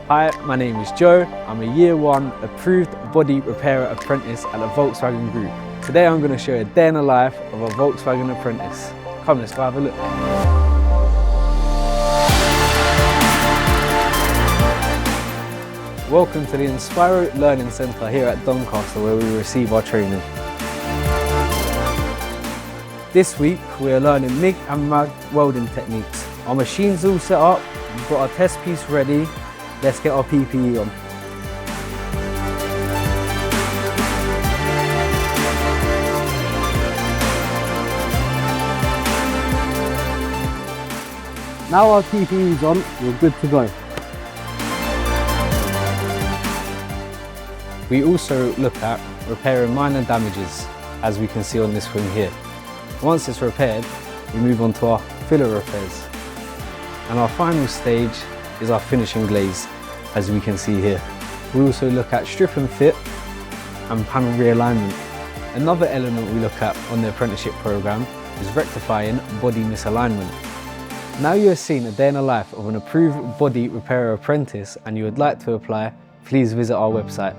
Hi, my name is Joe. I'm a Year 1 approved body repairer apprentice at the Volkswagen Group. Today I'm going to show you a day in the life of a Volkswagen apprentice. Come, let's go have a look. Welcome to the Inspiro Learning Centre here at Doncaster, where we receive our training. This week we are learning MIG and MAG welding techniques. Our machine's all set up, we've got our test piece ready. Let's get our PPE on. Now our PPE is on, we're good to go. We also look at repairing minor damages, as we can see on this wing here. Once it's repaired, we move on to our filler repairs. And our final stage is our finishing glaze, as we can see here. We also look at strip and fit and panel realignment. Another element we look at on the apprenticeship program is rectifying body misalignment. Now you have seen a day in the life of an approved body repairer apprentice and you would like to apply, please visit our website.